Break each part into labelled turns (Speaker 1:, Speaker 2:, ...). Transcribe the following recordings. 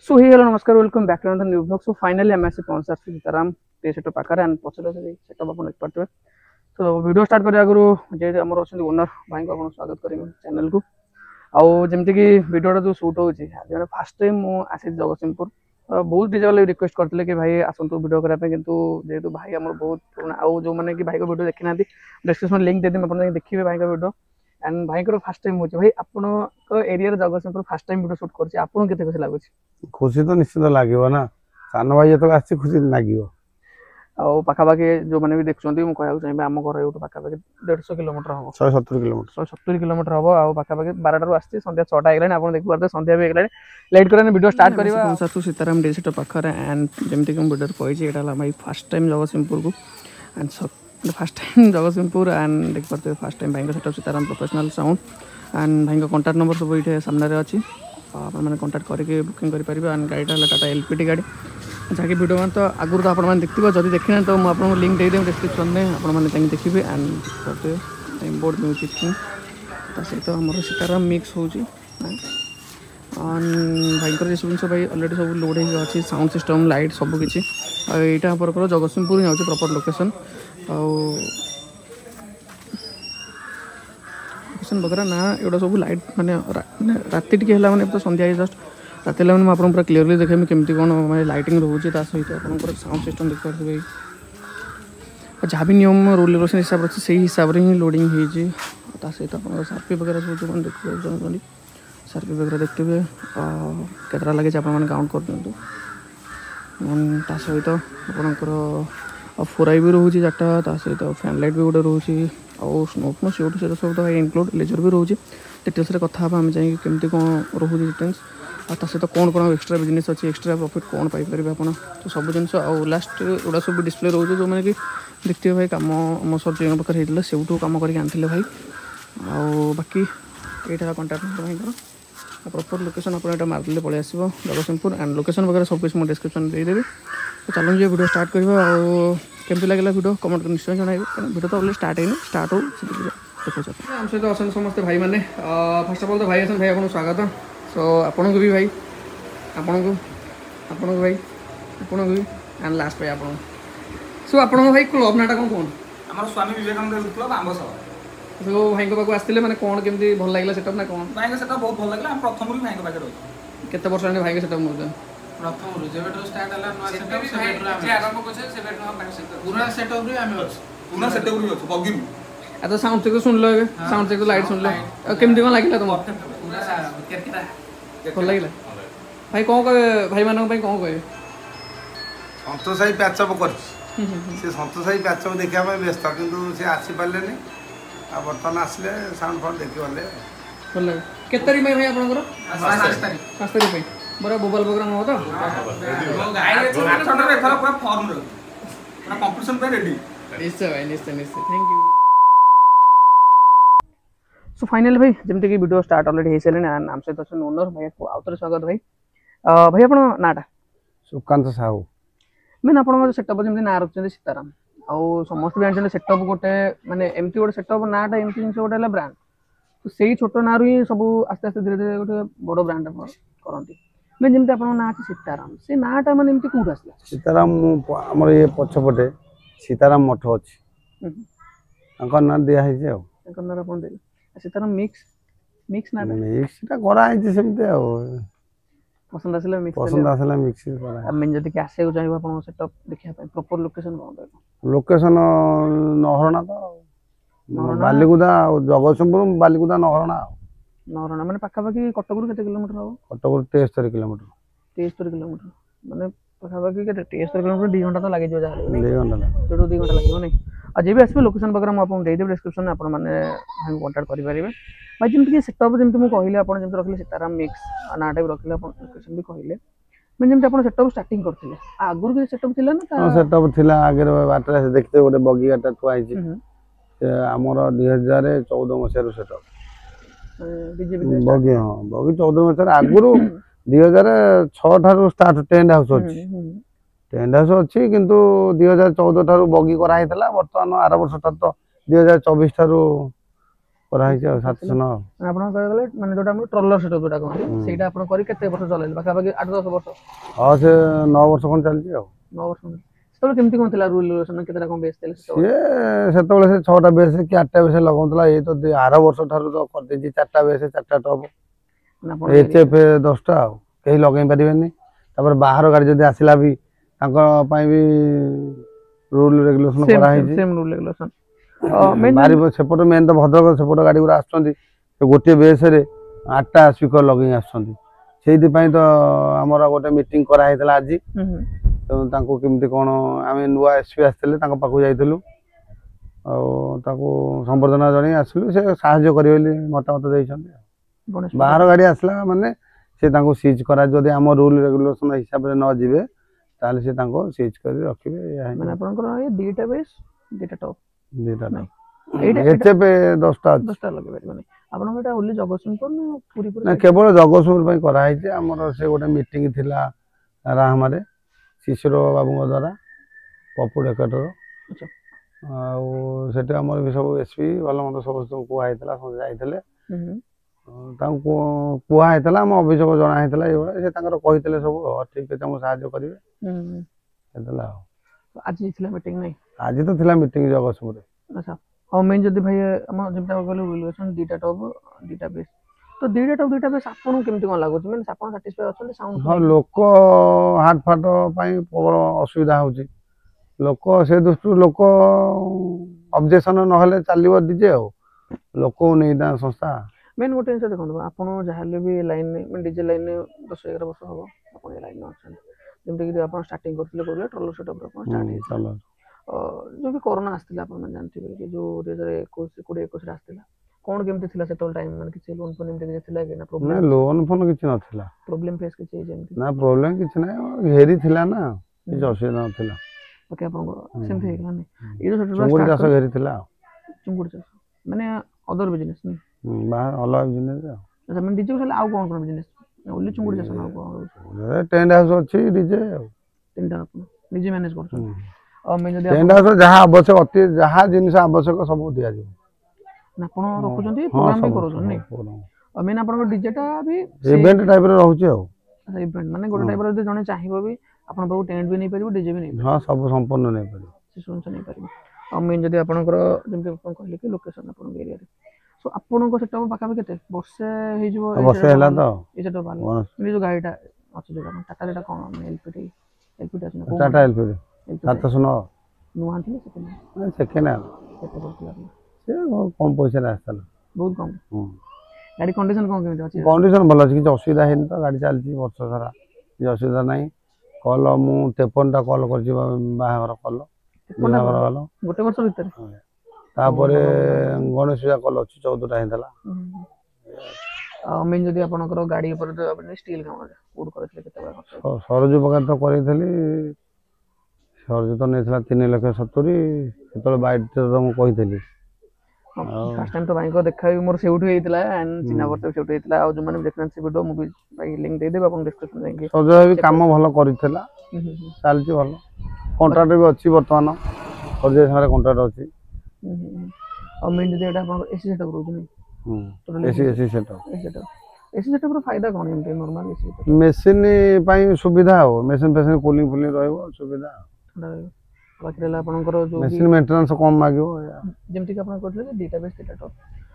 Speaker 1: सो hey hello नमस्कार welcome back to the new blog. So finally हम ऐसे पहुंच सारी सीताराम टे सेट पाखरे एंड पछरे सेटअप अपन देख पारथबे। तो वीडियो स्टार्ट करिया गुरु जे हमर अछन ओनर भाई को अपन स्वागत करेंगे चैनल को। आउ जेमति कि वीडियोटा जो शूट होची आज फर्स्ट टाइम मो आसी जगतसिंहपुर। बहुत डीजे वाले रिक्वेस्ट करथिले कि भाई आसंतु वीडियो करा पे, किंतु जेतु भाई हमर बहुत पुराना आउ जो माने कि भाई को वीडियो देखि नाथि डिस्क्रिप्शन लिंक दे देम, अपन देखिबे भाई का वीडियो। एंड भाई को फर्स्ट टाइम होची भाई आपण को एरिया रे Jagatsinghpur first time video shoot करची, आपण केते खुशी लागुची?
Speaker 2: खुशी तो निश्चित लगे ना, सान भाई जो आस खुशी लगे।
Speaker 1: आउ पाखापाखि जो मैंने भी देखुं मुझे कहूँ चाहिए आम घर ये पाखापाखि 150 किलोमीटर हम
Speaker 2: 170 किलोमीटर
Speaker 1: 170 किलोमीटर हम आ पाखापाखि 12 आसी संध्या 6टा है आप देखिए पारे संध्या भी है लेट कर वीडियो स्टार्ट करवा सीताराम डे सेट पाखे एंड जमी वीडियो कही यहाँ भाई फर्स्ट टाइम जगतसिंहपुर को and first time Jagatsinghpur and देखिए फर्स्ट टाइम भाई setup Sitaram professional sound and भाई कॉन्टाक्ट नंबर सब ये सामने अच्छी आपने कॉन्टाक्ट करके बुकिंग करेंगे। एंड गाड़ीटा है टाटा एलपीटी गाड़ी जहाँकि वीडियो में तो आगुरी तो आपने देखिए जब देखना तो मुझे लिंक दे देवी डिस्क्रिप्शन में आपने देखिए एंड करते बोर्ड म्यूजिक सहित आम सीताराम मिक्स हो भाई जिन सब भाई अलरेडी सब लोड अच्छी साउंड सिस्टम लाइट सबकि यहाँ पर जगतसिंहपुर ही जाऊँगी प्रॉपर लोकेशन लोकेशन वगैरह ना एगुड़ा सब लाइट माने राति टी है तो संध्या जस्ट रात मैंने आपको पूरा क्लीयरली देखेमी केमती कौन मैं लाइटिंग रोचे सहित आप साउंड सिस्टम देखिए जहाँ भी नियम रूल रेगुलेशन हिसाब अच्छे से हिसाब से ही लोडिंग हो सहित आप सार्पी वगैरह सब जो देखिए चाहते सार्पी वगैरह देखते केतटा लगे आप काउंट कर दिखाँ सहित आपंकर फोराई भी रोचे 4टा सहित फैन लाइट भी गोटे रोचे आउ स्मोक नो सीट से सब तो इनक्लूड लेजर भी रोचे डिटेल्स कथा आम चाहिए केमती कौन रोचे डिटेल्स आ सहित कौन कौन एक्सट्रा बिजनेस अच्छी एक्सट्रा प्रॉफिट कौन पाइपर आप तो सब जिन लास्ट गुड़ा सब डिस्प्ले रोचे जो मैंने कि देखते भाई कम मो सर जो पाखे होता से कम करके भाई आउ बाकी यहाँ कंटाक्ट नंबर भाई प्रॉपर लोकेशन आप मारदेले पलि आस जगतसिंहपुर एंड लोकेशन वगैरह सब कुछ मुझे डिस्क्रिप्शन देदेवी। तो चलो ये वीडियो स्टार्ट करवा केमती लगे वीडियो कमेंट कर निश्चय जन वीडियो तो ऑलरेडी स्टार्ट है स्टार्ट हो देखो आम सहित अच्छा समस्त भाई मैंने फर्स्ट अफ ऑल तो भाई आसन भाई आपको स्वागत। सो आपन को भी भाई आपन को भाई आपन को भी एंड लास्ट भाई आपन सो आपन भाई क्लब नाटा कौन कौन
Speaker 3: आम स्वामी विवेकानंद क्लब आंबसर।
Speaker 1: सो भाई को आसते मैंने कौन केमती भल लगे सेटअप ना कौन
Speaker 3: भाई सेटअप बहुत भल लगे प्रथम भी भाई पाखे रही
Speaker 1: केते वर्ष भाई सेटअप नौ
Speaker 3: प्रथम जेबेटो स्टार्ट हला नवा सेटअप सेबेटो आरंभ करछे सेबेटो हम सेटअप पूरा सेटअप रे हम अछि पूरा सेटअप रे अछि बगी
Speaker 1: आ तो साउंड चेक तो सुन लो साउंड चेक तो लाइट सुन लो केमती कोन लागिला तुम
Speaker 3: पूरा केरकेरा
Speaker 1: भल लगिला भाई कौन कहे भाई मानक भाई कौन कहे
Speaker 2: सन्तोष भाई पैचअप कर सन्तोष भाई पैचअप देखा व्यस्त किंतु से आसी पारे आ बर्तमान आसले साउंड फाउंड देखी गले
Speaker 1: भल लगे केते तारीख भाई आपनकर 5 तारीख भाई बड़ा मोबाइल प्रोग्राम हो तो
Speaker 3: गाइड जो 8 घंटा रे थरा पूरा फॉर्म रे पूरा कंपटीशन पे रेडी
Speaker 1: निश्चय भाई निश्चय थैंक यू। सो फाइनल भाई जमती कि वीडियो स्टार्ट ऑलरेडी हो सारे एंड आम सहित अच्छे ओनर भाई को आउथरे स्वागत भाई भाई आपण नाटा
Speaker 2: सुकांत साहू
Speaker 1: मैंने आप सेटअप जमी ना रखते सीताराम आउ समस्त भी जानते सेटअप गोटे माने एमती गोटे सेटअप नाटा एमती जिन गोटे ब्रांड तो से छोट ना ही सब आस्ते आस्ते धीरे धीरे गोटे बड़ ब्रांड करती मैं जमी आप ना अच्छे सीताराम से नाटा मैंने एमती कौट आसला
Speaker 2: सीताराम आमर ये पछपटे सीताराम मठ अच्छी ना दिखाई
Speaker 1: सीताराम मिक्स मिक्स नाटा
Speaker 2: मिक्स कराई सेमती
Speaker 1: पसंद आसला मिक्स
Speaker 2: पसंद आसला मिक्स करा
Speaker 1: मैं जदि कि आसे चाहिए आपन सेटअप देखिया प्रॉपर लोकेशन कौन रहबो
Speaker 2: लोकेशन नहरणा तो बालीगुदा जगतसिंहपुर बालीगुदा
Speaker 1: नहरणा माने पाखापाखि कटकरू केते किलोमीटर हो
Speaker 2: कटक 73 किलोमीटर
Speaker 1: 73 किलोमीटर माने पाखापाखि केते 73 किलोमीटर 2 घंटा तो लागे जो जा
Speaker 2: 2 घंटा
Speaker 1: तो 2 घंटा लागो नहीं आ जे भी आसबे लोकेशन वगैरह मैं आपन दे देब डिस्क्रिप्शन में आपन माने हम कांटेक्ट करि परिबे भाई जमती सेटअप जमती मु कहले आपन जमती रखले सीताराम मिक्स ना टाइप रखले आपन लोकेशन भी कहले मैं जमती आपन सेटअप स्टार्टिंग करथिले आगुर के सेटअप थिला ना
Speaker 2: सेटअप थिला आगे बाटरे से देखते गोटे बगी गाटा थुआ आइछि से हमर 2014 मसिया सेटअप बगी हां बगी 14 मसिया आगुर 2006 ठारू स्टार्ट टेंट हाउस अछि टेंट हाउस अछि किंतु 2014 ठारू बगी करा हितला वर्तमान आर वर्ष तो 2024 ठारू କରାହେଇଛି ଆଉ 709
Speaker 1: ଆପଣ କହିବାକୁ ଗଲେ ମାନେ ଯୋଉଟା ଆମର ଟ୍ରଲର ସେଟଅପ୍ ଯୋଉଟା କହନ୍ତି ସେଇଟା ଆପଣ କରି କେତେ ବର୍ଷ ଚଲେଇଲେ ପାଖାପାଖି 8-10 ବର୍ଷ
Speaker 2: ହଁ ସେ 9 ବର୍ଷ ଖଣ୍ଡେ ଚାଲିଛି ଆଉ
Speaker 1: 9 ବର୍ଷ ସେତେବେଳେ କେମିତି କଣ ଥିଲା ରୁଲ୍ ରେଗୁଲେସନ କେତେଟା କଣ ବେସ୍ ଥିଲା
Speaker 2: ସିଏ ସେତେବେଳେ ସେ 6ଟା ବେସ୍ କି 8ଟା ବେସ୍ ଲଗାଉଥିଲା ଏଇ ତ ଆର ବର୍ଷ ଠାରୁ ତ କରିଦେଇଛି 4ଟା ବେସ୍ 4ଟା ଟପ୍ HF 10ଟା ଆଉ କେହି ଲଗେଇ ପାରିବେନି ତାପରେ ବାହାର ଗାଡ଼ି ଯଦି ଆସିଲା ବି ତାଙ୍କ ପାଇଁ ବି ରୁଲ୍ ରେଗୁଲେସନ କରାହେଇଛି
Speaker 1: ସେମ୍ ରୁଲ୍ ରେଗୁଲେସନ
Speaker 2: ବାରି ସେପଟ ମେନ୍ ତ ଭଦ୍ରକ ସେପଟ ଗାଡ଼ି ଗୁଡ଼ା ଆସୁଛନ୍ତି ଗୋଟିଏ ବେସ୍ରେ 8ଟା ସ୍ପିକର ଲଗେଇ ଆସୁଛନ୍ତି ସେଇଥିପାଇଁ ତ ଆମର ଗୋଟେ ମିଟିଂ କରାହେଇଥିଲା ଆଜି ତେଣୁ ତାଙ୍କୁ କେମିତି କ'ଣ ଆମେ ନୂଆ SP ଆସିଥିଲେ ତାଙ୍କ ପାଖକୁ ଯାଇଥିଲୁ ଆଉ ତାକୁ ସମ୍ବର୍ଦ୍ଧନା ଜଣାଇ ଆସିଲୁ ସେ ସାହାଯ୍ୟ କରିବେ ବୋଲି ମତାମତ ଦେଇଛନ୍ତି ବାହାର ଗାଡ଼ି ଆସିଲା ମାନେ ସେ ତାଙ୍କୁ ସିଜ୍ କରା ଯଦି ଆମ ରୁଲ୍ ରେଗୁଲେସନ ହିସାବରେ ନ ଯିବେ ତାହେଲେ ସେ ତାଙ୍କୁ ସିଜ୍ କରି ରଖିବେ
Speaker 1: ମାନେ ଆପଣଙ୍କର ଏ ଦୁଇଟା ବେସ୍ ଦୁଇଟା ଟପ୍
Speaker 2: ଦୁଇଟା HF 10ଟା
Speaker 1: ଲଗେଇ ପାରିବନି ଆପଣଙ୍କର ଏଟା ଓନ୍ଲି ଜଗତସିଂହପୁର ନା ପୁରୀ
Speaker 2: ନା କେବଳ ଜଗତସିଂହପୁର ପାଇଁ କରାହେଇଛି ଆମର ସେ ଗୋଟେ ମିଟିଂ ଥିଲା ରାହାମାରେ ଶିଶିର ବାବୁଙ୍କ ଦ୍ୱାରା ପପୁ ଡେକଟର ଆଉ ସେଠି ଆମର ବି ସବୁ SP ଭଲ ମନ୍ଦ ସମସ୍ତଙ୍କୁ କୁହା ହେଇଥିଲା ସମସ୍ତେ ଯାଇଥିଲେ ତାଙ୍କୁ କୁହା ହେଇଥିଲା ଆମ ଅଭିଯୋଗ ଜଣା ହେଇଥିଲା ଏଇଭଳିଆ ସେ ତାଙ୍କର କହିଥିଲେ ସବୁ ଠିକ୍ ଅଛି ଆମକୁ ସାହାଯ୍ୟ କରିବେ ହେଇଥିଲା ଆଉ
Speaker 1: ଆଜି ଥିଲା ମିଟିଂ ନାହିଁ
Speaker 2: ଆଜି ତ ଥିଲା ମିଟିଂ ଜଗତସିଂହପୁରରେ
Speaker 1: ଆଚ୍ଛା ଆଉ ମେନ୍ ଯଦି ଭାଇ ଆମ ଯେମିତି ଆମେ କହିଲୁ ରେଗୁଲେସନ ଦୁଇଟା ଟପ୍ ଦୁଇଟା ବେସ୍ ତ ଦୁଇଟା ଟପ୍ ଦୁଇଟା ବେସ୍ ଆପଣଙ୍କୁ କେମିତି କ'ଣ ଲାଗୁଛି ମାନେ ଆପଣ ସାଟିସ୍ଫାଏ ଅଛନ୍ତି ସାଉଣ୍ଡ
Speaker 2: ହଁ ଲୋକ ହାର୍ଟ ଫାଟ ପାଇଁ ପ୍ରବଳ ଅସୁବିଧା ହେଉଛି ଲୋକ ସେ ଦୃଷ୍ଟିରୁ ଲୋକ ଅବଜେକ୍ସନ ନହେଲେ ଚାଲିବ ଡିଜେ ଆଉ ଲୋକଙ୍କୁ ନେଇ ନା ସଂସ୍ଥା
Speaker 1: ମେନ୍ ଗୋଟେ ଜିନିଷ ଦେଖନ୍ତୁ ଆପଣ ଯାହାହେଲେ ବି ଲାଇନ୍ରେ ମାନେ ଡିଜେ ଲାଇନ୍ରେ 10-11 ବର୍ଷ ହେବ ଆପଣ ଏ ଲାଇନ୍ରେ ଅଛନ୍ତି ଯେମିତିକି ଆପଣ ଷ୍ଟାର୍ଟିଂ କରିଥିଲେ କହୁଥିଲେ ଟ୍ରଲର ସେଟଅପ୍ରେ ଆପଣ ଷ୍ଟାର୍ଟ ହେଇଥିଲା ଯେଉଁ ବି କରୋନା ଆସିଥିଲା ଆପଣମାନେ ଜାଣିଥିବେ କି ଯେଉଁ 2020-21 ଆସିଥିଲା କ'ଣ କେମିତି ଥିଲା ସେତେବେଳେ ଟାଇମ୍ ମାନେ କିଛି ଲୋନ୍ ଫୋନ୍ ଏମିତି କିଛି ଥିଲା କି ନା ପ୍ରୋବ୍ଲେମ୍
Speaker 2: ଲୋନ୍ ଫୋନ୍ କିଛି ନଥିଲା
Speaker 1: ପ୍ରୋବ୍ଲେମ୍ ଫେସ୍ କିଛି ଯେମିତି
Speaker 2: ନା ପ୍ରୋବ୍ଲେମ୍ କିଛି ନାହିଁ ଘେରି ଥିଲା ନା କିଛି ଅସୁବିଧା ନଥିଲା
Speaker 1: ଓକେ ଆପଣଙ୍କର ସେମିତି ହେଇଗଲାନି ଏଇ ଯେଉଁ
Speaker 2: ଚୁଙ୍ଗୁଡ଼ି ଚାଷ ଘେରି ଥିଲା ଆଉ
Speaker 1: ଚୁଙ୍ଗୁଡ଼ି ଚାଷ ମାନେ ଅଦର ବିଜନେସ୍ ନାଇଁ
Speaker 2: ବାହାର ଅଲଗା ବିଜନେସ୍ ଆଉ
Speaker 1: ଆଚ୍ଛା ମାନେ ଡିଜେ ହେଲେ ଆଉ କ'ଣ ବିଜନେସ୍ ଓନ୍ଲି ଚୁଙ୍ଗୁଡ଼ି ଚାଷ ନା ଆଉ କ'ଣ
Speaker 2: ଟେଣ୍ଟ ହାଉସ୍ ଅଛି ଡିଜେ ଆଉ
Speaker 1: ତିନିଟା ଆପଣ ନିଜେ ମ୍ୟାନେଜ୍ କରୁଛନ୍ତି ଆଉ ମେନ୍ ଯଦି
Speaker 2: ଟେଣ୍ଟ ହାଉସ୍ ଯାହା ଆବଶ୍ୟକ ଅତି ଯାହା ଜିନିଷ ଆବଶ୍ୟକ ସବୁ ଦିଆଯିବ
Speaker 1: ଆପଣ ରଖୁଛନ୍ତି ପ୍ରୋଗ୍ରାମ ବି କରୁଛନ୍ତି ନାଇଁ ଆଉ ମେନ୍ ଆପଣଙ୍କ ଡିଜେଟା ବି
Speaker 2: ଇଭେଣ୍ଟ ଟାଇପ୍ର ରହୁଛି ଆଉ
Speaker 1: ଇଭେଣ୍ଟ ମାନେ ଗୋଟେ ଟାଇପ୍ର ଯଦି ଜଣେ ଚାହିଁବ ବି ଆପଣଙ୍କ ପାଖକୁ ଟେଣ୍ଟ ବି ନେଇପାରିବ ଡିଜେ ବି ନେଇପାରିବ
Speaker 2: ହଁ ସବୁ ସମ୍ପୂର୍ଣ୍ଣ ନେଇପାରିବ
Speaker 1: ସେ ଜିନିଷ ନେଇପାରିବ ଆଉ ମେନ୍ ଯଦି ଆପଣଙ୍କର ଯେମିତି ଆପଣ କହିଲେ କି ଲୋକେସନ୍ ଆପଣଙ୍କ ଏରିଆରେ ସୋ ଆପଣଙ୍କ ସେଟା ପାଖାପାଖି କେତେ ବର୍ଷେ ହେଇଯିବ
Speaker 2: ବର୍ଷେ ହେଲା ତ
Speaker 1: ଏଇ ସେଟା ବାହାରିଲା ଯୋଉ ଗାଡ଼ିଟା ଅଛି ଯୋଉଟା ଟାଟା ଯେଟା କ'ଣ ଏଲ୍ପିଟି ଅଛି ନା
Speaker 2: ଟାଟା ଏଲ୍ପିଟି 709
Speaker 1: ନୂଆ ଆଣିଥିଲେ
Speaker 2: ସେକେଣ୍ଡ
Speaker 1: କେତେ ପଡ଼ିଥିଲା
Speaker 2: ସେ କମ୍ ପଇସାରେ ଆସିଥିଲା
Speaker 1: ବହୁତ କମ୍ ଗାଡ଼ି କଣ୍ଡିସନ୍ କ'ଣ କେମିତି ଅଛି
Speaker 2: କଣ୍ଡିସନ୍ ଭଲ ଅଛି କିଛି ଅସୁବିଧା ହେଇନି ତ ଗାଡ଼ି ଚାଲିଛି ବର୍ଷ ସାରା କିଛି ଅସୁବିଧା ନାହିଁ କଲ୍ ମୁଁ 53ଟା କଲ୍ କରିଛି ବାହାଘର କଲ୍ ବାହାଘର କଲ୍
Speaker 1: ଗୋଟେ ବର୍ଷ ଭିତରେ
Speaker 2: ତାପରେ ଗଣେଶ ପୂଜା କଲ୍ ଅଛି 14ଟା ହେଇଥିଲା
Speaker 1: ଆଉ ମେନ୍ ଯଦି ଆପଣଙ୍କର ଗାଡ଼ି ଉପରେ ଷ୍ଟିଲ୍ କାମରେ କୋଉଠି କରିଥିଲେ କେତେବେଳେ
Speaker 2: ସରଜୁ ପାଖରେ ତ କରେଇଥିଲି ସରଜୁ ତ ନେଇଥିଲା 3,70,000 ସେତେବେଳେ ବାଇଟ୍ରେ ତ ମୁଁ କହିଥିଲି
Speaker 1: ଫାର୍ଷ୍ଟ ଟାଇମ୍ ତ ଭାଇଙ୍କ ଦେଖା ବି ମୋର ସେଇଠୁ ହେଇଥିଲା ଆଣ୍ଡ ଚିହ୍ନା ପରିଚୟ ସେଇଠୁ ହେଇଥିଲା ଆଉ ଯେଉଁମାନେ ଦେଖିନାହାନ୍ତି ସେ ଭିଡ଼ିଓ ମୁଁ ବି ଭାଇ ଲିଙ୍କ୍ ଦେଇଦେବି ଆପଣ ଡିସ୍କ୍ରିପ୍ସନ୍ ଯାଇକି
Speaker 2: ସରଜୁ ବି କାମ ଭଲ କରିଥିଲା ଚାଲିଛି ଭଲ କଣ୍ଟ୍ରାକ୍ଟ ବି ଅଛି ବର୍ତ୍ତମାନ ସରଜୁ ସାଙ୍ଗରେ କଣ୍ଟ୍ରାକ୍ଟ ଅଛି
Speaker 1: ଆଉ ମେନ୍ ଯଦି ଏଇଟା ଆପଣଙ୍କର ଏସି ସେଟଅପ୍ ରହୁଛି
Speaker 2: ଏସି ସେଟଅପ୍
Speaker 1: ଏସି ସେଟଅପ୍ର ଫାଇଦା କ'ଣ ଏମିତି ନର୍ମାଲ୍ ଏସି
Speaker 2: ମେସିନ୍ ପାଇଁ ସୁବିଧା ଆଉ ମେସିନ୍ ଫେସିନ୍ କୁଲିଂ ଫୁଲିଂ ରହିବ ସୁବିଧା
Speaker 1: ବାକି ରହିଲା ଆପଣଙ୍କର ଯେଉଁ
Speaker 2: ମେସିନ୍ ମେଣ୍ଟେନାନ୍ସ କମ୍ ମାଗିବ
Speaker 1: ଯେମିତିକି ଆପଣ କହିଥିଲେ ଯେ ଦୁଇଟା ବେସ୍ ଦୁଇଟା ଟପ୍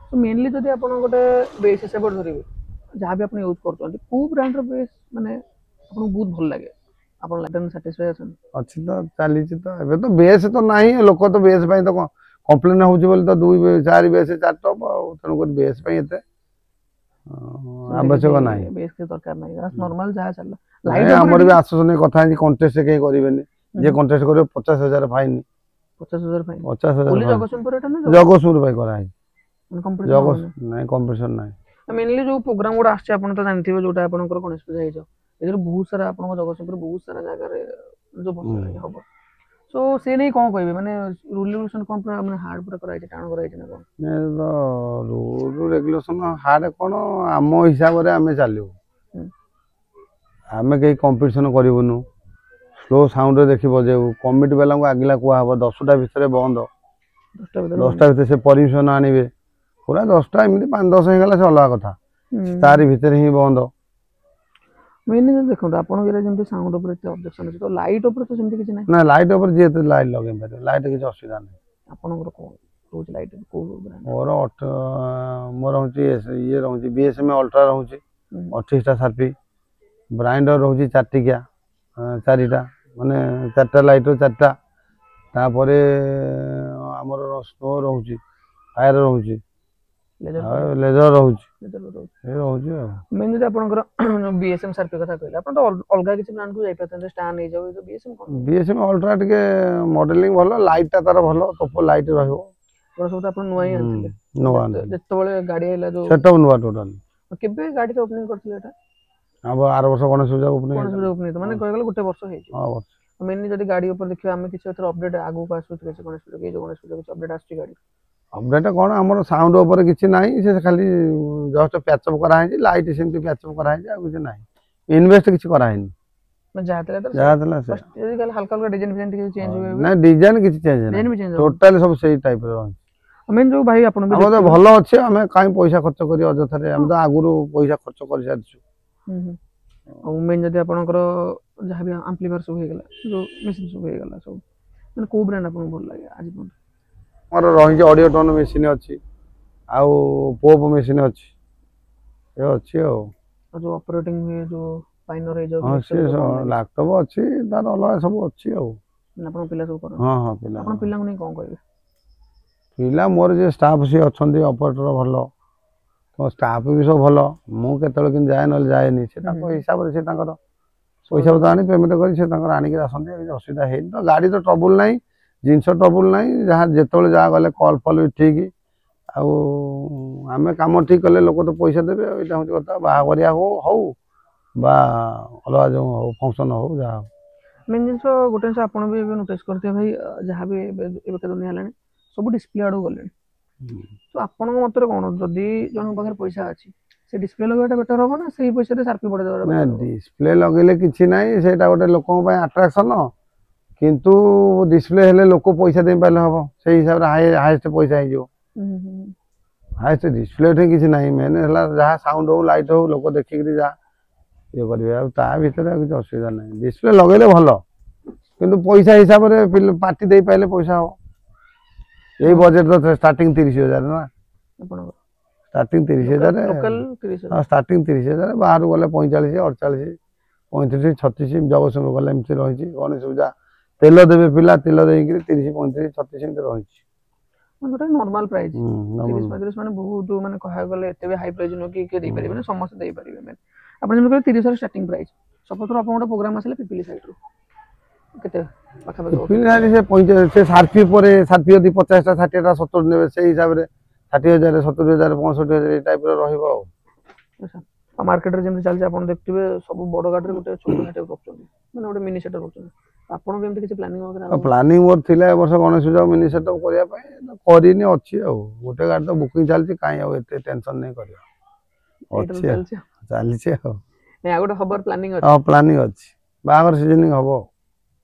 Speaker 1: ତ ମେନଲି ଯଦି ଆପଣ ଗୋଟେ ବେସ୍ ହିସାବରେ ଧରିବେ ଯାହା ବି ଆପଣ ୟୁଜ୍ କରୁଛନ୍ତି କେଉଁ ବ୍ରାଣ୍ଡର ବେସ୍ ମାନେ ଆପଣଙ୍କୁ ବହୁତ ଭଲ ଲାଗେ ଆପଣ ସାଟିସ୍ଫାଏ ଅଛନ୍ତି
Speaker 2: ଅଛି ତ ଚାଲିଛି ତ ଏବେ ତ ବେସ୍ ତ ନାହିଁ ଲୋକ ତ ବେସ୍ ପାଇଁ ତ କମ୍ପ୍ଲେନ୍ ହେଉଛି ବୋଲି ତ 4 ବେସ୍ 4 ଟପ୍ ଆଉ ତେଣୁକରି ବେସ୍ ପାଇଁ ଏତେ ଆବଶ୍ୟକ ନାହିଁ
Speaker 1: ବେସ୍ କିଛି ଦରକାର ନାହିଁ ନର୍ମାଲ୍ ଯାହା ଚାଲିଲା
Speaker 2: ଆମର ବି ଆସୋସିଏସନ୍ କଥା ହେଇଛି କଣ୍ଟେଷ୍ଟ କେହି କରିବେନି ଯିଏ କଣ୍ଟେଷ୍ଟ କରିବ 50,000 ଫାଇନ୍
Speaker 1: 50,000 ଫାଇନ୍
Speaker 2: 50,000 ଜଗତସିଂହପୁର ପାଇଁ କରାହେଇଛି ନାଇଁ କମ୍ପିଟିସନ୍ ନାହିଁ
Speaker 1: ମେନଲି ଯେଉଁ ପ୍ରୋଗ୍ରାମ ଗୁଡ଼ା ଆସୁଛି ଆପଣ ତ ଜାଣିଥିବେ ଯେଉଁଟା ଆପଣଙ୍କର ଗଣେଶ ପୂଜା ହେଇଯାଉ ଏଥିରେ ବହୁତ ସାରା ଆପଣଙ୍କ ଜଗତସିଂହପୁର ବହୁତ ସାରା ଜାଗାରେ ଯେଉଁ ବର୍ଷ ହବ ସୋ ସେ ନେଇ କ'ଣ କହିବେ ମାନେ ରୁଲ୍ ରେଗୁଲେସନ୍ କ'ଣ ପୁରା ମାନେ ହାର୍ଡ଼ ପୁରା କରାଯାଇଛି ଟାଣ କରାଯାଇଛି ନା କ'ଣ
Speaker 2: ରୁଲ୍ ରେଗୁଲେସନ୍ ହାର୍ଡ଼ କ'ଣ ଆମ ହିସାବରେ ଆମେ ଚାଲିବୁ ଆମେ କେହି କମ୍ପିଟିସନ୍ କରିବୁନୁ ସ୍ଲୋ ସାଉଣ୍ଡରେ ଦେଖି ବଜେଇବୁ କମିଟି ବାଲାଙ୍କୁ ଆଗିଲା କୁହାହବ 10ଟା ଭିତରେ ବନ୍ଦ 10ଟା ଭିତରେ ସେ ପରମିଶନ୍ ଆଣିବେ पूरा 10टा एमती 5-10 ହେଇଗଲା ସେ ଅଲଗା କଥା ତାରି ଭିତରେ ହିଁ ବନ୍ଦ
Speaker 1: मेन देखो आपन गेले जेमति साउंड ऊपर एते ऑब्जेक्शन अछि तो लाइट ऊपर तो सेमति किछ नै
Speaker 2: ना लाइट ऊपर जे तो लाइट लगे पारे लाइट किछ असुविधा नै
Speaker 1: आपनकर को रोज लाइट को ब्रांड
Speaker 2: मोर मोर होची ये रहउची बीएसएम अल्ट्रा रहउची 28टा सारपी ब्राइंडर रहउची 4 टिकिया 4टा माने 4टा लाइट 4टा तापरे हमर स्नो रहउची फायर रहउची लेजर रहउची ए रहउची
Speaker 1: मेन जे आपनकर बीएसएम सारपी कथा कहले आपन तो अलगा किछ ब्रांड को जाई पाते स्टार नै जाउ तो बीएसएम कोन
Speaker 2: बीएसएम अल्ट्रा टिके मॉडलिंग भलो लाइट ता तार भलो टॉप लाइट रहइबो
Speaker 1: पूरा सब आपन नोई आनथिले
Speaker 2: नोवा
Speaker 1: जत्ते बळे गाडी आइला जो
Speaker 2: सेटअप नोवा टोटल
Speaker 1: केबे गाडी तो ओपनिंग करथिले एटा
Speaker 2: अब 8 वर्ष गणेश पूजा ओपनिंग
Speaker 1: गणेश पूजा ओपनिंग माने कहले गुटे वर्ष हे छी
Speaker 2: हां
Speaker 1: मेन जदी गाडी ऊपर देखियो हम किछ एथर अपडेट आगु का आसु किछ गणेश पूजा के जो गणेश पूजा किछ अपडेट आसु गाडी
Speaker 2: अपडेट कोन हमर साउंड ऊपर किछ नाही से खाली जस्ट पैचअप करा है लाइट सेमती पैचअप करा है आ किछ नाही इन्वेस्ट किछ करा है
Speaker 1: मैं जातले से यदि कल हल्का हल्का डिजाइन डिजाइन के चेंज हुए
Speaker 2: ना डिजाइन किछ चेंज नहीं
Speaker 1: डिजाइन भी चेंज
Speaker 2: टोटल सब सही टाइप रो
Speaker 1: मेन जो भाई आपन
Speaker 2: हम तो भलो अछि हमें काई पैसा खर्च करी अजथरे हम तो आगुरु पैसा खर्च करी सारछु
Speaker 1: और मेन जदी आपनकर जहां भी एम्प्लीफायर सब हो गेला जो मशीन सब हो गेला सब माने को ब्रांड आपन भल लागे आज पन
Speaker 2: और रही ऑडियो टोन मशीन अच्छी आउ पोप मशीन अच्छी ये अच्छी
Speaker 1: और जो ऑपरेटिंग हुए जो पाइनर है जो
Speaker 2: हां से लैपटॉप अच्छी तार अलग सब अच्छी
Speaker 1: अपन पिला सब कर
Speaker 2: हां हां पिला
Speaker 1: अपन पिला नै कोन कहबे
Speaker 2: पिला मोर जे स्टाफ से अछंती ऑपरेटर भलो तो स्टाफ भी सब भलो मु केतल किन जाय न जाय नि से ताको हिसाब रे से ताकर पैसा बतानी पेमेंट करी से ताकर आनी के आसंती असुविधा हे तो गाड़ी तो ट्रबल नाही जिनस ट्रबल नाही जहाँ जेतले जा गले कॉल फॉल भी ठीक आउ आमे काम ठीक कले लोक तो पैसा देबे एटा होती कथा बाहावरिया हो बा अलवा जो हो फंक्शन हो जा
Speaker 1: मेन जिनस गोटे जिनस आपण भी नोटिस करते भाई जहाँ भी एबे के दुनिया लाने सब डिस्प्ले आडो गले तो आपण मतरे कोन जदी जन पाखर पैसा अछि से डिस्प्ले लगाटा बेटर होबो ना सही पैसा रे सारपी पड़े देबा
Speaker 2: ना डिस्प्ले लगेले किछि नाही सेटा गोटे लोकन पय अट्रैक्शन किंतु डिस्प्ले हेले लोक पैसा दे पाले हबो से हिसाब रे हाईएस्ट पैसा हे जो हाईएस्ट डिस्प्ले थे किछि नाही मेन हला जहा साउंड हो लाइट हो लोक देखि कि जा ये करबे आ ता भीतर किछि असुविधा नाही डिस्प्ले लगेले भलो किंतु पैसा हिसाब रे पार्टी दे पाले पैसा हो यही बजेट तो स्टार्टिंग 30,000 ना
Speaker 1: आपण
Speaker 2: स्टार्टिंग 30,000
Speaker 1: लोकल 30,000
Speaker 2: हां स्टार्टिंग 30,000 बाहर गले 45 48 35 36 जगतसिंहपुर गले एमती रही कौन सुविधा तेल देवे पिला तेल देकि 30 35 36 एमती रही
Speaker 1: गोटे नॉर्मल प्राइस 30 35 माने बहुत माने कहा गले एते हाई प्राइस न कि के दे परिबे ना समस्त दे परिबे मैंने आपण जे 30 र स्टार्टिंग प्राइस सपोज आपण गोटे प्रोग्राम आसले पिपिली साइड रो केते पाखा पाखा
Speaker 2: पिपिली साइड से 50 से सारपी परे सारपी यदि 50 टा 60 टा 70 नेबे से हिसाब रे 60,000 70,000 65,000 ए टाइप रो रहइबो
Speaker 1: अच्छा मार्केट रे जेम चल आपण देखथिबे सब बड़ गाडी रे गोटे छोट सेटअप रखछन माने गोटे मिनी सेटअप रखछन आपण केमते किछ प्लानिंग वगैरह
Speaker 2: प्लानिंग मोर थिला वर्ष गणेश पूजा मिनी सेटअप करिया पय करिनी अछि आ गोटे गाडी तो बुकिंग चलछि काई आ एते टेंशन नै करियो अछि चलछि आ
Speaker 1: नै आ गोटे खबर प्लानिंग अछि
Speaker 2: हां प्लानिंग अछि बागर सीजनिंग हबो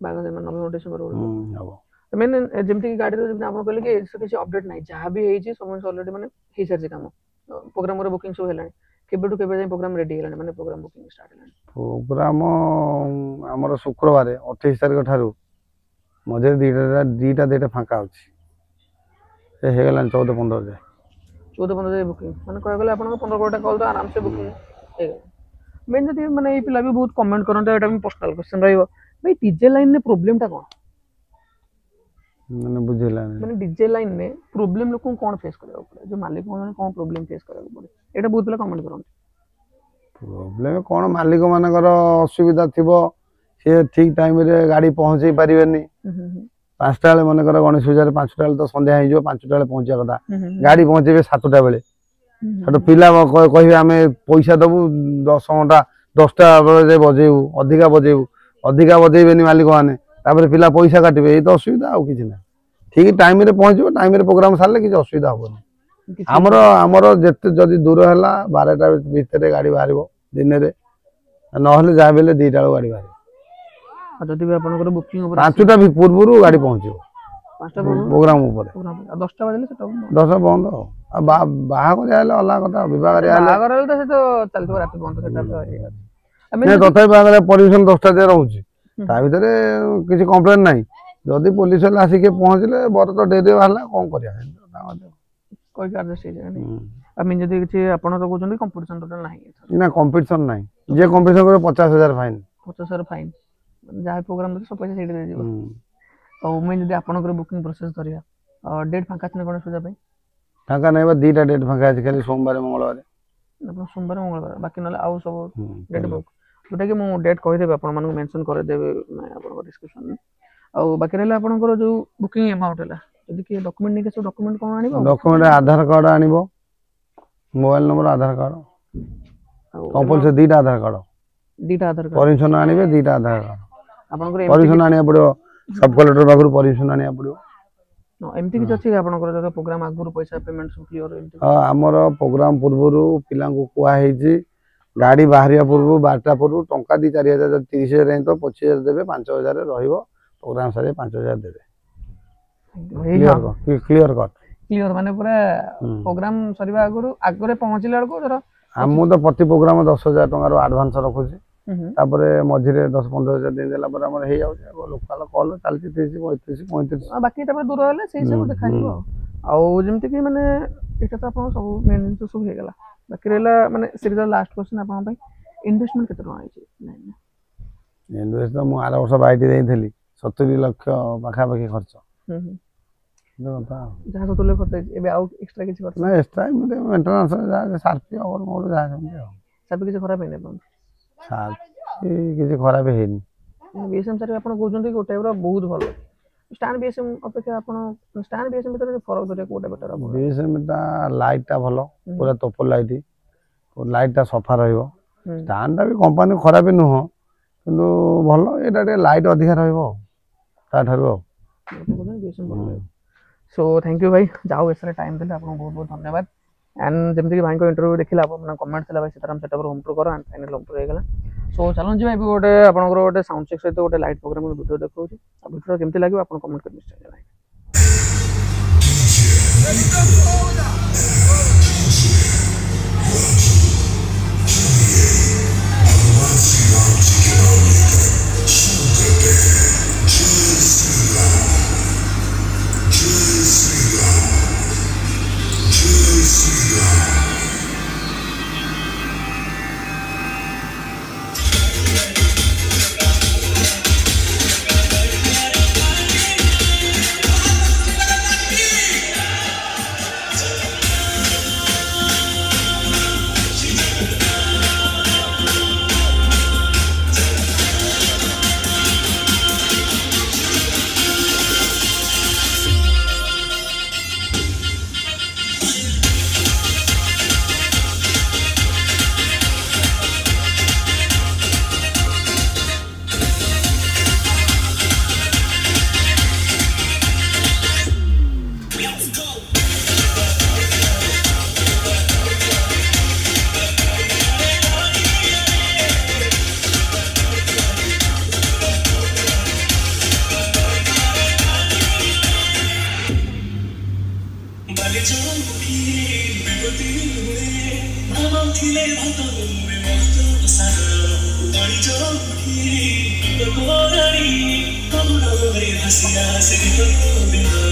Speaker 1: बागर नवंबर डिसेंबर
Speaker 2: हबो
Speaker 1: मैंने जेमती की गाड़ी रे आपण कहले कि एसे किछ अपडेट नै जहां भी हेछि समझ ऑलरेडी माने हे सर जे काम प्रोग्राम रे बुकिंग सब हेलानी केबेटू केबे जाय प्रोग्राम रेडी हेलानी माने प्रोग्राम बुकिंग स्टार्ट हेलानी
Speaker 2: प्रोग्राम हमर शुक्रवार 28 तारिख ठारू मझे दीटा फांका अछि से हे गेलान 14 15 जाय
Speaker 1: 14 15 जाय बुकिंग माने कह गेले आपण 15 गोटा कॉल तो आराम से बुकिंग हे गेल मेन जदी माने ए पिला भी बहुत कमेंट करन एटा भी पर्सनल क्वेश्चन रहइबो भाई डीजे लाइन ने प्रॉब्लम ता कोन
Speaker 2: मैंने बुझेला
Speaker 1: माने डीजे लाइन में प्रॉब्लम लोक कोन फेस करे पड़े जो मालिक कोन प्रॉब्लम फेस करे पड़े एटा बहुत पिला कमेंट करन
Speaker 2: प्रॉब्लम कोन मालिक मानकर असुविधा थिबो से ठीक टाइम रे गाड़ी पहुंचै परिबेनी 5टा बेले मानकर गणेश पूजा रे 5टा बेले तो संध्या हो जो 5टा बेले पहुंचा कथा गाड़ी पहुंचेबे 7टा बेले छटो पिला कहिबे हमें पैसा दबु 10 घंटा 10टा बेले बजेबू अधिका बजेबेनी मालिक माने तापर पिला पैसा काटिबे ए तो असुविधा आ किछ ना ठीक टाइम रे पहुंचबो टाइम रे प्रोग्राम सारले किछ असुविधा होबनी हमरो जते जदी दूर हला 12टा भीतर गाड़ी बाहरिबो दिन रे न हले जा बेले 2टा गाड़ी बाहरिबो
Speaker 1: जदी भी आपनकर बुकिंग ऊपर
Speaker 2: 5टा भी पूर्वरु गाड़ी पहुंचबो
Speaker 1: ପାଞ୍ଚଟା ପୂର୍ବରୁ
Speaker 2: ପ୍ରୋଗ୍ରାମ ଉପରେ
Speaker 1: ପ୍ରୋଗ୍ରାମ ଆଉ 10ଟା ବାଜିଲେ ସେଟା
Speaker 2: 10 ବନ୍ଦ ଆଉ ବାହାଘରିଆ ହେଲେ ଅଲଗା କଥା ବିବାହରିଆ ହେଲେ
Speaker 1: ବାହାଘର ହେଲେ ତ ସେ ତ ଚାଲିଥିବ ରାତି ବନ୍ଦ ସେଟା ତ
Speaker 2: ନାଇଁ ତଥାପି ବାହାଘରିଆ ପରମିଶନ 10ଟା ଯାଏ ରହୁଛି ତା ଭିତରେ କିଛି କମ୍ପ୍ଲେନ ନାହିଁ ଯଦି ପୋଲିସ ହେଲେ ଆସିକି ପହଞ୍ଚିଲେ ବର ତ ଡେରି ବାହାରିଲା କଣ କରିବା
Speaker 1: କହିକି ଆଡଜଷ୍ଟ ହେଇଯାଏ ଆମେ ଯଦି କିଛି ଆପଣ ତ କହୁଛନ୍ତି କମ୍ପିଟିସନ ଟୋଟାଲ ନାହିଁ
Speaker 2: ନା କମ୍ପିଟିସନ ନାହିଁ ଯିଏ କମ୍ପିଟିସନ କରିବ 50,000 ଫାଇନ୍
Speaker 1: 50,000 ଫାଇନ୍ ଯାହା ପ୍ରୋଗ୍ରାମ ଅଛି ସବୁ ପଇସା ସେଇଠି ଦେଇଯିବ ଆଉ ମୁଁ ଯଦି ଆପଣଙ୍କର ବୁକିଂ ପ୍ରୋସେସ କରିବା ଡେଟ୍ ଫାଙ୍କା ଅଛି ନା ଗଣେଶ ପୂଜା ପାଇଁ
Speaker 2: ଫାଙ୍କା ନାହିଁ ବା 2ଟା ଡେଟ୍ ଫାଙ୍କା ଅଛି ଖାଲି ସୋମବାର ମଙ୍ଗଳବାର
Speaker 1: ଆପଣ ସୋମବାର ମଙ୍ଗଳବାର ବାକି ନହେଲେ ଆଉ ସବୁ ଡେଟ୍ ବୁକ୍ ଯୋଉଟାକି ମୁଁ ଡେଟ୍ କହିଦେବି ଆପଣମାନଙ୍କୁ ମେନସନ୍ କରିଦେବି ଆପଣଙ୍କ ଡିସ୍କ୍ରିପ୍ସନରେ ଆଉ ବାକି ରହିଲା ଆପଣଙ୍କର ଯୋଉ ବୁକିଂ ଆମାଉଣ୍ଟ ହେଲା ଯଦି କିଏ ଡକ୍ୟୁମେଣ୍ଟ ନେଇକି ଆସିବ ଡକ୍ୟୁମେଣ୍ଟ କ'ଣ ଆଣିବ
Speaker 2: ଡକ୍ୟୁମେଣ୍ଟ ଆଧାର କାର୍ଡ ଆଣିବ ମୋବାଇଲ ନମ୍ବର ଆଧାର କାର୍ଡ କମ୍ପଲସରି 2ଟା ଆଧାର କାର୍ଡ ପରମିଶନ ଆଣିବେ 2ଟା ଆଧାର କାର୍ଡ
Speaker 1: ଆପଣଙ୍କର
Speaker 2: ପରମିଶନ ଆଣିବାକୁ ପଡିବ ସବ୍ କଲେକ୍ଟର ପାଖରୁ ପରମିଶନ ଆଣିବାକୁ ପଡିବ
Speaker 1: ଏମିତି କିଛି ଅଛି ଆପଣଙ୍କର ଯଦି ପ୍ରୋଗ୍ରାମ ଆଗରୁ ପଇସା ପେମେଣ୍ଟ ସବୁ କ୍ଲିୟର ଏମିତି
Speaker 2: ଆମର ପ୍ରୋଗ୍ରାମ ପୂର୍ବରୁ ପିଲାଙ୍କୁ କୁହା ହେଇଛି ଗାଡି ବାହାରିବା ପୂର୍ବରୁ 12ଟା ପୂର୍ବରୁ ଟଙ୍କା 2-4 ହଜାର 30,000 ରେଞ୍ଜ ତ 25,000 ଦେବେ 5,000 ରହିବ ପ୍ରୋଗ୍ରାମ ସାରି 5,000 ଦେବେ କ୍ଲିୟର
Speaker 1: ମାନେ ପୁରା ପ୍ରୋଗ୍ରାମ ସରିବା ଆଗରେ ପହଞ୍ଚିଲା ବେଳକୁ ଧର
Speaker 2: ମୁଁ ତ ପ୍ରତି ପ୍ରୋଗ୍ରାମ 10,000 ଟଙ୍କାର ଆଡଭାନ୍ସ ରଖୁଛି ତାପରେ ମଝିରେ 10-15,000 ଦେଇଦେଲା ପରେ ଆମର ହେଇଯାଉଛି ଲୋକାଲ କଲ୍ ଚାଲିଛି 30-35
Speaker 1: ବାକି ତାପରେ ଦୂର ହେଲେ ସେଇ ସବୁ ଦେଖାଯିବ ଆଉ ଯେମିତି କି ମାନେ ଏଇଟା ତ ଆପଣ ସବୁ ମେନ୍ ଜିନିଷ ସବୁ ହେଇଗଲା ବାକି ରହିଲା ମାନେ ସିରିଜର ଲାଷ୍ଟ କ୍ୱେଶ୍ଚନ ଆପଣଙ୍କ ପାଇଁ ଇନଭେଷ୍ଟମେଣ୍ଟ କେତେ ଟଙ୍କା ହେଇଛି
Speaker 2: ଇନଭେଷ୍ଟ ମୁଁ ଆର ବର୍ଷ ବାଇଟି ଦେଇଥିଲି 70 ଲକ୍ଷ ପାଖାପାଖି ଖର୍ଚ୍ଚ
Speaker 1: ଯାହା ଖର୍ଚ୍ଚ ହେଇଛି ଏବେ ଆଉ ଏକ୍ସଟ୍ରା କିଛି ଖର୍ଚ୍ଚ
Speaker 2: ନା ଏକ୍ସଟ୍ରା ଏମିତି ମେଣ୍ଟେନାନ୍ସ ଯାହା ସାର୍ଫି ଅଗର ମୋର ଯାହା ସେମିତି ଆଉ
Speaker 1: ସାର୍ଫି କିଛି ଖରାପ ହେଇନି ଆପଣ
Speaker 2: ସାର୍ଫି କିଛି ଖରାପ ହେଇନି
Speaker 1: ବିଏସଏମ୍ ସାର୍ଫି ଆପଣ କହୁଛନ୍ତି ଗୋଟେ ଟାଇପ୍ର ବହୁତ ଭଲ ଷ୍ଟାଣ୍ଡ ବିଏସଏମ୍ ଅପେକ୍ଷା ଆପଣ ଷ୍ଟାଣ୍ଡ ବିଏସଏମ୍ ଭିତରେ ଫରକ ଧରିବା କୋଉଟା ବେଟର ଆପଣ
Speaker 2: ବିଏସଏମ୍ ଟା ଲାଇଟଟା ଭଲ ପୁରା ତୋପ ଲାଇଟଟା ସଫା ରହିବ ଷ୍ଟାଣ୍ଡଟା ବି କମ୍ପାନୀ ଖରାପ ନୁହଁ କିନ୍ତୁ ଭଲ ଏଇଟା ଟିକେ ଲାଇଟ୍ ଅଧିକା ରହିବ ତାଠାରୁ ଆଉ
Speaker 1: ସୋ ଥ୍ୟାଙ୍କ ୟୁ ଭାଇ ଯାଉ ଏସରେ ଟାଇମ୍ ଦେଲେ ଆପଣଙ୍କୁ ବହୁତ ବହୁତ ଧନ୍ୟବାଦ एंड जमती भाई को इंटरव्यू देखिला आप कमेंट था भाई सीताराम सेटअप होम टूर कर एंड फाइनल होम टूर होगा सो चलो जी भाई गोटे आपंकर गोटे साउंड चेक सहित गोटे लाइट प्रोग्राम वीडियो देखा वीडियो केमती लगे आप कमेंट कर निश्चय
Speaker 4: Hasiya se